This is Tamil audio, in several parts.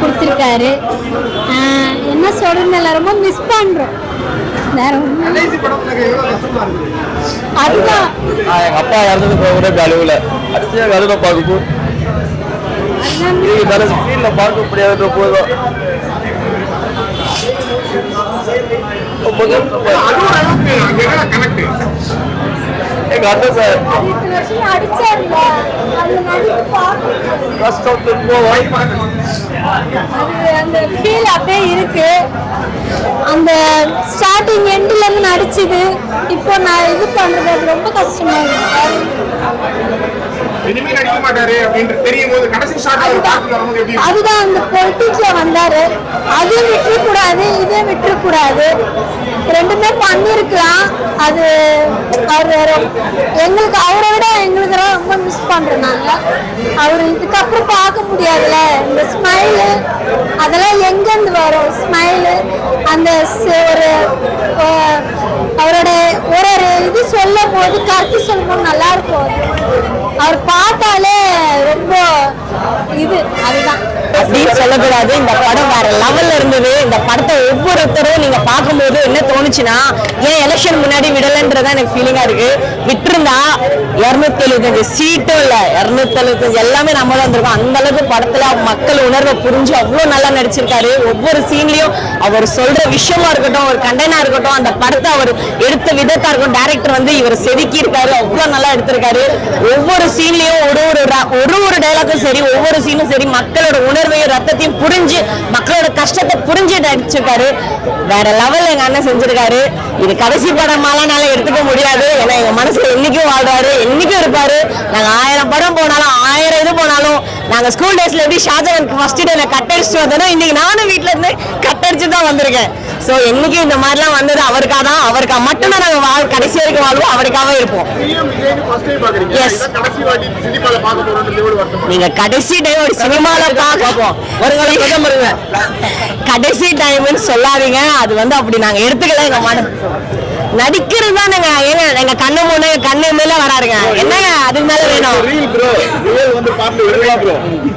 கொடுத்திருக்காரு. என்ன சொல்றதுல ரொம்ப மிஸ் பண்றோம். அதுதான் எங்க அப்பா இறந்தது போகிற அழுவல அடுத்த அழுத பார்க்கும் பார்க்க முடியாத போதும் எங்க அண்ணன் சார் கஷ்டம் அந்த ஃபீல் அப்படியே இருக்கு. அந்த ஸ்டார்டிங் எண்ட்ல இருந்து நடிச்சது இப்போ நான் இது பண்றது ரொம்ப கஷ்டமா இருக்கு. அதுதான் அந்த பொலிட்டிக்ஸ்ல வந்தாரு. அதையும் விட்டுறக்கூடாது, இதையும் விட்டுறக்கூடாது. ரெண்டுமே பண்ணிருக்கலாம். அது அவர் எங்களுக்கு அவரை விட எங்களுக்கு ரொம்ப மிஸ் பண்றோம். நாங்க அவர் இதுக்கப்புறம் பார்க்க முடியாதுல்ல. இந்த ஸ்மைலு அதெல்லாம் எங்கேருந்து வரும்? ஸ்மைலு அந்த ஒரு அவரோட ஒரு இது சொல்லும் போது கருத்து சொல்லும் போது நல்லா இருக்கும். அவர் பார்த்தாலே ரொம்ப இது அதுதான் அப்படின்னு சொல்லக்கூடாது. இந்த படம் வேற லெவல்ல இருந்தது. இந்த படத்தை ஒவ்வொருத்தரும் நீங்க பார்க்கும்போது என்ன தோணுச்சுன்னா, ஏன் எலெக்ஷன் முன்னாடி விடலன்றதான் எனக்கு ஃபீலிங்கா இருக்கு. விட்டுருந்தா 275 சீட்டும் இல்ல 275 எல்லாமே நம்ம தான் வந்திருக்கோம். அந்த அளவுக்கு படத்துல மக்கள் உணர்வை புரிஞ்சு அவ்வளவு நல்லா நடிச்சிருக்காரு. ஒவ்வொரு சீன்லயும் அவர் சொல்ற விஷயமா இருக்கட்டும், ஒரு கண்டனா இருக்கட்டும், அந்த படத்தை அவர் எடுத்த விதத்தா இருக்கும். டைரக்டர் வந்து இவர் செதுக்கி இருக்காரு, அவ்வளவு நல்லா எடுத்திருக்காரு. ஒவ்வொரு சீன்லயும் ஒரு டைலாக்கும் சரி, ஒவ்வொரு சீனும் சரி, மக்களோட உணர்வையும் ரத்தத்தையும் புரிஞ்சு மக்களோட கஷ்டத்தை புரிஞ்சு நடிச்சிருக்காரு. வேற லெவல் எங்க அண்ணன் செஞ்சிருக்காரு. இது கடைசி படமாலாம் நாள எடுத்துக்க முடியாது. ஏன்னா எங்க மனசுல என்னைக்கும் வாழ்றாரு, என்னைக்கும் இருப்பாரு. நாங்க 1000 படம் போனாலும் 1000 இது போனாலும் நாங்க ஸ்கூல் டேஸ்ல எப்படி ஷாஜகானுக்கு ஃபர்ஸ்ட் டே கட்டடிச்சுட்டு வந்தோம், இன்னைக்கு நானும் வீட்டுல இருந்து கட்டடிச்சு தான் வந்திருக்கேன். சோ என்னைக்கும் இந்த மாதிரிலாம் வந்தது அவருக்காக தான். அவருக்காக மட்டும்தான் நாங்க கடைசி வரைக்கும் வாழ்வோம், அவருக்காக இருப்போம். நீங்க கடைசி டைம் ஒரு சினிமால பார்ப்போம், கடைசி டைம்னு சொல்லாதீங்க. அது வந்து அப்படி நாங்க எடுத்துக்கல. எங்க மன நடிக்கிறது தான் நாங்க ஏங்க எங்க கண்ணு முன்னே கண்ணு மேல வராருங்க. என்னங்க அதுக்கு மேல வேணும்?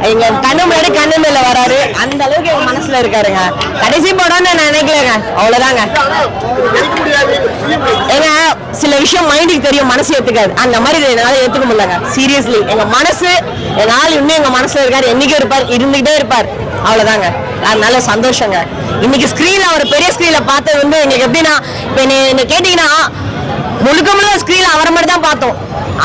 எங்க கண்ணு முன்னாடி கண்ணு மேல வராரு. அந்த அளவுக்கு எங்க மனசுல இருக்காருங்க. கடைசி படம்னு நான் நினைக்கலங்க, அவ்வளவுதாங்க. ஏங்க சில விஷயம் மைண்டுக்கு தெரியும், மனசு ஏத்துக்காது. அந்த மாதிரி என்னால ஏத்துக்க முடியலங்க. சீரியஸ்லி எங்க மனசு என்னால் இன்னும் எங்க மனசுல இருக்காரு, என்னைக்கும் இருப்பார், இருந்துகிட்டே இருப்பார். அவ்வளவுதாங்க. அதனால சந்தோஷங்க. இன்னைக்கு ஸ்கிரீன்ல அவர் பெரிய ஸ்கிரீன்ல பார்த்தது வந்து எங்களுக்கு எப்படின்னா, இப்ப என்ன கேட்டீங்கன்னா முழுக்க முழுக்க ஸ்கிரீன்ல அவரை மாதிரி தான் பார்த்தோம்.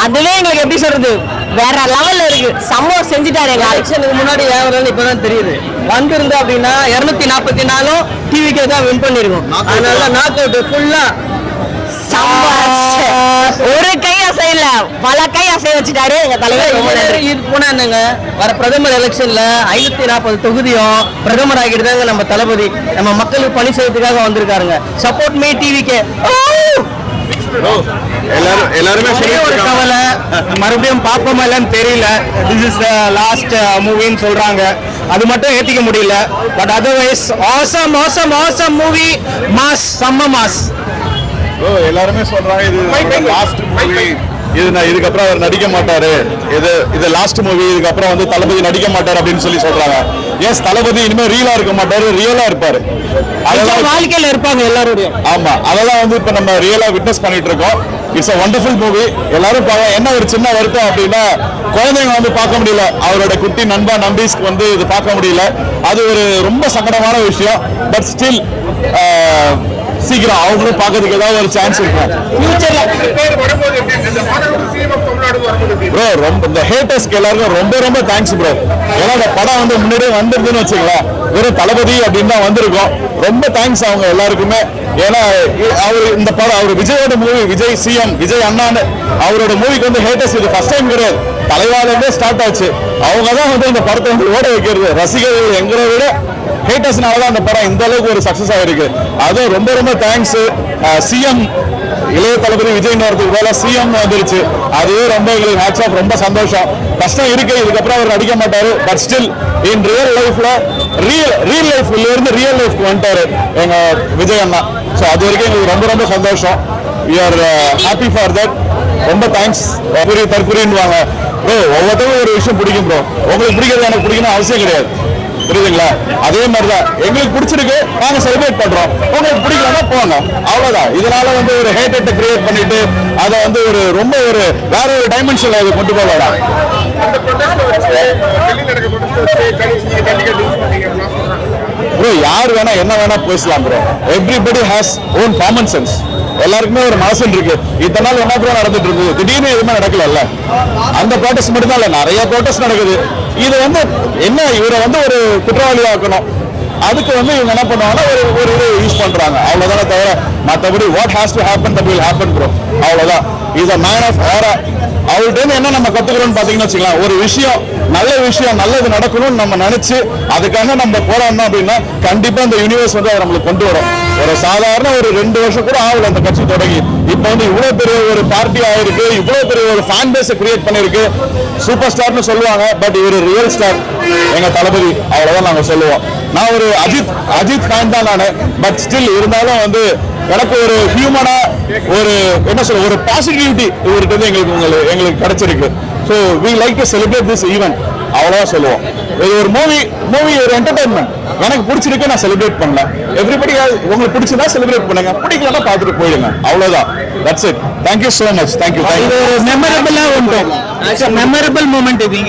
அதுவே எங்களுக்கு எப்படி சொல்றது வேற லெவல்ல இருக்கு. சம்பவம் செஞ்சுட்டாரு. எங்க எலெக்ஷனுக்கு முன்னாடி ஏன் இப்பதான் தெரியுது. வந்திருந்தா அப்படின்னா 244 டிவிக்கே தான் வின் பண்ணிருக்கோம். அதனால நாக் அவுட் ஃபுல்லா ஒரு கை அசைல பல கை அசை வச்சுட்டாரு எங்க தலைவர். இது போனா என்னங்க, வர பிரதமர் எலெக்ஷன்ல 540 தொகுதியும் பிரதமர் ஆகிட்டு நம்ம தளபதி நம்ம மக்களுக்கு பணி செய்யறதுக்காக வந்திருக்காருங்க. சப்போர்ட் மீ டிவிக்கே. எல்லாருமே ஒரு கவலை, மறுபடியும் பாப்போமா இல்லன்னு தெரியல. திஸ் இஸ் தி லாஸ்ட் மூவின்னு சொல்றாங்க. அது மட்டும் ஏத்திக்க முடியல. But otherwise awesome awesome awesome movie, mass, செம்ம மாஸ். எல்லாருமே சொல்றாங்க இது லாஸ்ட் மூவி, இதுக்கப்புறம் அவர் நடிக்க மாட்டாரு, இது லாஸ்ட் மூவி, இதுக்கப்புறம் வந்து தளபதி நடிக்க மாட்டாரு அப்படின்னு சொல்றாங்க. எஸ், தளபதி இனிமே ரியலா இருக்க மாட்டாரு, ரியலா இருப்பாரு. அதெல்லாம் வாழ்க்கையில இருப்பாங்க எல்லாரோடையும். ஆமா, அதெல்லாம் வந்து இப்ப நம்ம ரியலா விட்னஸ் பண்ணிட்டு இருக்கோம். It's a wonderful movie. எல்லாரும் என்ன ஒரு சின்ன வருத்தம் அப்படின்னா, குழந்தைங்க வந்து பார்க்க முடியல, அவரோட குட்டி நண்பா நம்பீஸ்க்கு வந்து இது பார்க்க முடியல. அது ஒரு ரொம்ப சங்கடமான விஷயம். பட் ஸ்டில் சீக்கிரம் அவங்களும் பார்க்கறதுக்கு ஏதாவது ஒரு சான்ஸ் இருக்கும் ஃபியூச்சர்ல. ப்ரோ ரொம்ப இந்த ஹேட்டர்ஸ்க்கு எல்லாருக்கும் ரொம்ப ரொம்ப தேங்க்ஸ் ப்ரோ. ஏன்னா இந்த படம் வந்து முன்னாடியே வந்துருதுன்னு வச்சுக்கலாம், வெறும் தளபதி அப்படின்னு தான் வந்திருக்கோம். ரொம்ப தேங்க்ஸ் அவங்க எல்லாருக்குமே. ஏன்னா அவர் இந்த படம் அவர் விஜயோட மூவி, விஜய் சிஎம் விஜய் அண்ணான்னு அவரோட மூவிக்கு வந்து ஹேட்டர்ஸ் இது ஃபர்ஸ்ட் டைம் கிடையாது, தலைவாலேருந்தே ஸ்டார்ட் ஆச்சு. அவங்க தான் வந்து இந்த படத்தை வந்து ஓட வைக்கிறது. ரசிகர்கள் எங்களை விட ஹேட்டர்ஸ்னாலதான் அந்த படம் இந்த அளவுக்கு ஒரு சக்சஸ் ஆயிருக்கு. அதுவும் ரொம்ப ரொம்ப தேங்க்ஸ். சிஎம் இளைய தளபதி விஜய் வரதுக்கு போல சிஎம் வந்துருச்சு. அதுவே ரொம்ப எங்களுக்கு ஹேட்ஸ் ஆஃப். ரொம்ப சந்தோஷம். கஷ்டம் இருக்கு, இதுக்கப்புறம் அவர் நடிக்க மாட்டாரு. பட் ஸ்டில் இன் ரியல் லைஃப்ல ரியல் லைஃப்ல இருந்து ரியல் லைஃப்க்கு வந்துட்டாரு எங்க விஜய் அண்ணா. ஸோ அது வரைக்கும் எங்களுக்கு ரொம்ப ரொம்ப சந்தோஷம். we are happy for that. ரொம்ப தேங்க்ஸ். தற்குறின்னுவாங்க ப்ரோ, ஒவ்வொருத்தரும் ஒரு விஷயம் பிடிக்கும் ப்ரோ. உங்களுக்கு பிடிக்கிறது எனக்கு பிடிக்கணும் அவசியம் கிடையாது, புரியுதுங்களா? அதே மாதிரிதான் எங்களுக்கு பிடிச்சிருக்கு, நாங்க செலிப்ரேட் பண்றோம். உங்களுக்கு பிடிக்கலன்னா போங்க, அவ்வளவுதான். இதனால வந்து ஒரு ஹேட்டை கிரியேட் பண்ணிட்டு அதை வந்து ஒரு ரொம்ப ஒரு வேற ஒரு டைமென்ஷன்ல அதை கொண்டு போகலாம். ப்ரோ யார் வேணா என்ன வேணா பேசலாம் bro. Everybody has own common sense. எல்லாருக்குமே ஒரு மனசன் இருக்கு. இத்தனை நாள் என்ன ப்ரோ நடந்துட்டு இருந்தது, திடீர்னு எதுவுமே நடக்கல. அந்த ப்ரோட்டஸ்ட் மட்டும் தான் இல்ல, நிறைய ப்ரோட்டஸ்ட் நடக்குது. இது வந்து என்ன, இவரை வந்து ஒரு குற்றவாளி ஆக்கணும், அதுக்கு வந்து இவங்க என்ன பண்ணுவாங்கன்னா ஒரு இது யூஸ் பண்றாங்க, அவ்வளவுதானே தவிர மற்றபடி what has to happen that will happen bro, அவ்வளவுதான். இஸ் அ மேன் ஆஃப் ஆரா. அவர்கிட்ட என்ன நம்ம கத்துக்கிறோம்னு பாத்தீங்கன்னா வச்சுக்கலாம், ஒரு விஷயம் நல்ல விஷயம் நல்லது நடக்கணும்னு நம்ம நினைச்சு அதுக்காக நம்ம போராடணும் அப்படின்னா கண்டிப்பா இந்த யூனிவர்ஸ் வந்து அதை நம்மளுக்கு கொண்டு வரும். ஒரு சாதாரண ஒரு 2 வருஷம் கூட ஆகல அந்த கட்சி தொடங்கி, இப்போ வந்து இவ்வளவு பெரிய ஒரு பார்ட்டி ஆயிருக்கு, இவ்வளவு பெரிய ஒரு ஃபேன் பேஸை கிரியேட் பண்ணிருக்கு. சூப்பர் ஸ்டார்னு சொல்லுவாங்க, பட் இவர் ரியல் ஸ்டார் எங்க தளபதி, அவ்வளவுதான் நாங்க சொல்லுவோம். நான் ஒரு அஜித் ஃபேன் தான் நானு, பட் ஸ்டில் இருந்தாலும் வந்து எனக்கு ஒரு ஹியூமனா ஒரு என்ன சொல்ல ஒரு பாசிட்டிவிட்டி இவர்கிட்ட வந்து எங்களுக்கு கிடைச்சிருக்கு. So we like to celebrate this event, அவ்வளோதான் சொல்லுவோம். இது ஒரு மூவி ஒரு என்டர்டைன்மெண்ட். எனக்கு பிடிச்சிருக்கு, நான் செலிப்ரேட் பண்ணேன். எவ்ரிபடி உங்களுக்கு பிடிச்சதா செலிப்ரேட் பண்ணுங்க, பிடிக்கலன்னா பார்த்துட்டு போயிடுங்க, அவ்வளோதான். That's it. Thank you so much. Thank you. இது ஒரு மெமரபிளா உண்டு. மெமரபிள் மூமெண்ட் இது.